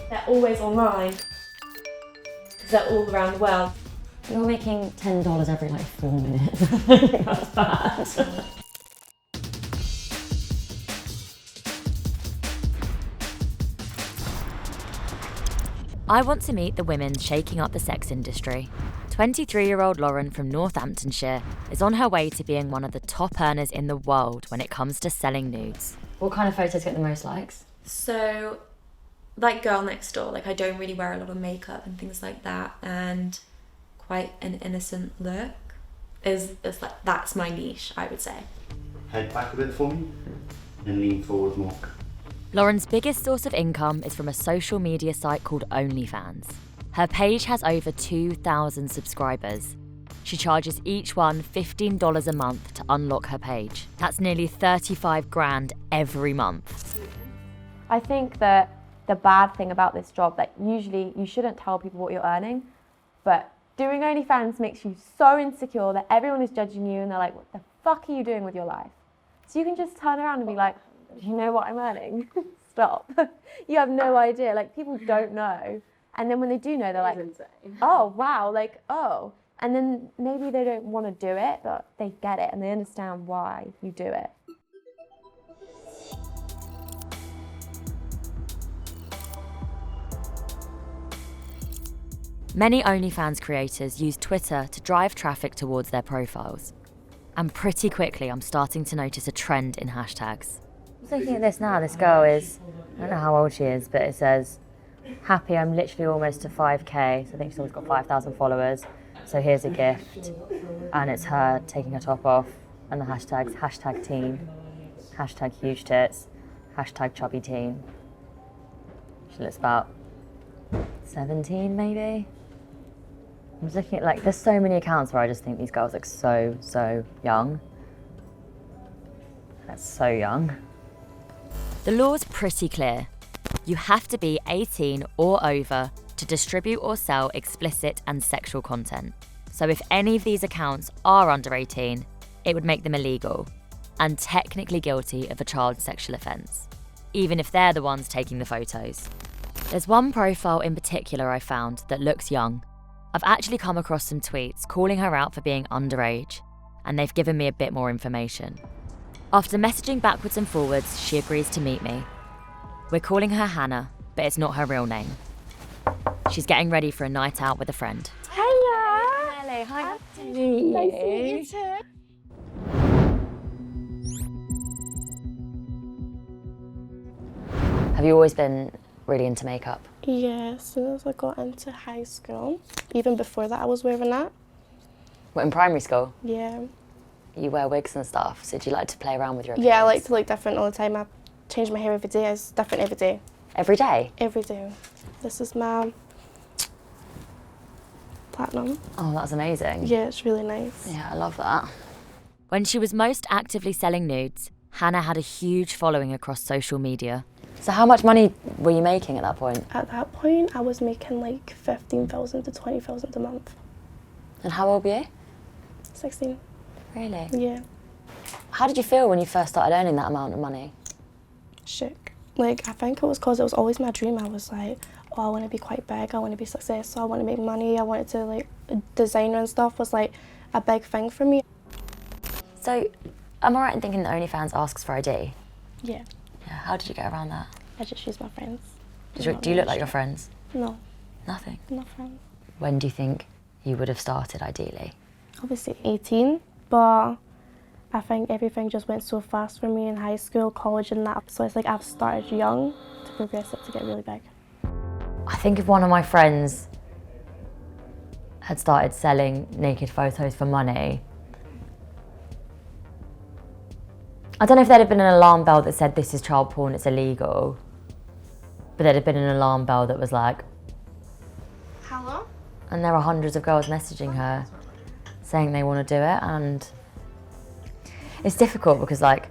They're always online. Because they're all around the world. You're making $10 every like 4 minutes. I think that's bad. I want to meet the women shaking up the sex industry. 23-year-old Lauren from Northamptonshire is on her way to being one of the top earners in the world when it comes to selling nudes. What kind of photos get the most likes? So, like Girl Next Door, like I don't really wear a lot of makeup and things like that, and quite an innocent look is like, that's my niche, I would say. Head back a bit for me and lean forward more. Lauren's biggest source of income is from a social media site called OnlyFans. Her page has over 2,000 subscribers. She charges each one $15 a month to unlock her page. That's nearly 35 grand every month. I think that the bad thing about this job, that usually you shouldn't tell people what you're earning, but doing OnlyFans makes you so insecure that everyone is judging you and they're like, what the fuck are you doing with your life? So you can just turn around and be like, do you know what I'm earning? Stop. You have no idea. Like, people don't know. And then when they do know, they're like, oh, wow, like, oh. And then maybe they don't want to do it, but they get it and they understand why you do it. Many OnlyFans creators use Twitter to drive traffic towards their profiles. And pretty quickly, I'm starting to notice a trend in hashtags. I'm looking at this now. This girl is, I don't know how old she is, but it says, happy I'm literally almost to 5k. So I think she's always got 5,000 followers. So here's a gift. And it's her taking her top off. And the hashtags, hashtag teen, hashtag huge tits, hashtag chubby teen. She looks about 17 maybe. I'm just looking at, like, there's so many accounts where I just think these girls look so young. That's so young. The law's pretty clear. You have to be 18 or over to distribute or sell explicit and sexual content. So if any of these accounts are under 18, it would make them illegal and technically guilty of a child sexual offence, even if they're the ones taking the photos. There's one profile in particular I found that looks young. I've actually come across some tweets calling her out for being underage, and they've given me a bit more information. After messaging backwards and forwards, she agrees to meet me. We're calling her Hannah, but it's not her real name. She's getting ready for a night out with a friend. Hello. Ellie, hi. Nice to meet you too. Have you always been really into makeup? Yeah, as soon as I got into high school. Even before that, I was wearing that. What, in primary school? Yeah. You wear wigs and stuff, so do you like to play around with your appearance? Yeah, I like to look different all the time. I change my hair every day. It's different every day. Every day? Every day. This is my platinum. Oh, that's amazing. Yeah, it's really nice. Yeah, I love that. When she was most actively selling nudes, Hannah had a huge following across social media. So how much money were you making at that point? At that point, I was making like 15,000 to 20,000 a month. And how old were you? 16. Really? Yeah. How did you feel when you first started earning that amount of money? Shook. Like, I think it was because it was always my dream. I was like, oh, I want to be quite big. I want to be successful. I want to make money. I wanted to, like, designer and stuff was like a big thing for me. So, am I right in thinking that OnlyFans asks for ID? Yeah. Yeah. How did you get around that? I just use my friends. Do you look like your friends? No, Nothing. not friends. When do you think you would have started, ideally? Obviously 18, but I think everything just went so fast for me in high school, college and that. So it's like I've started young to progress it to get really big. I think if one of my friends had started selling naked photos for money, I don't know if there'd have been an alarm bell that said this is child porn, it's illegal, but there'd have been an alarm bell that was like, Hello? and there are hundreds of girls messaging her saying they want to do it, and it's difficult because, like,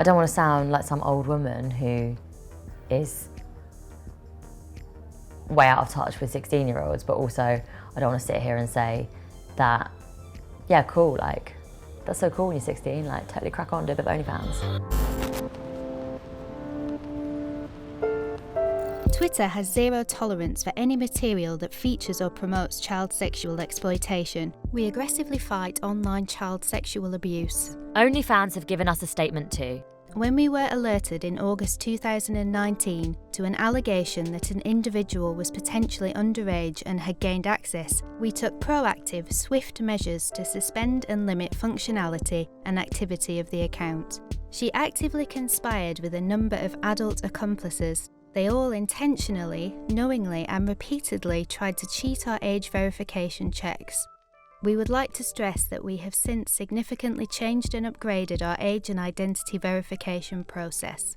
I don't want to sound like some old woman who is way out of touch with 16-year-olds, but also I don't want to sit here and say that, yeah, cool, like, that's so cool when you're 16, like, totally crack on, do a bit of OnlyFans. Twitter has zero tolerance for any material that features or promotes child sexual exploitation. We aggressively fight online child sexual abuse. OnlyFans have given us a statement too. When we were alerted in August 2019 to an allegation that an individual was potentially underage and had gained access, we took proactive, swift measures to suspend and limit functionality and activity of the account. She actively conspired with a number of adult accomplices. They all intentionally, knowingly and repeatedly tried to cheat our age verification checks. We would like to stress that we have since significantly changed and upgraded our age and identity verification process.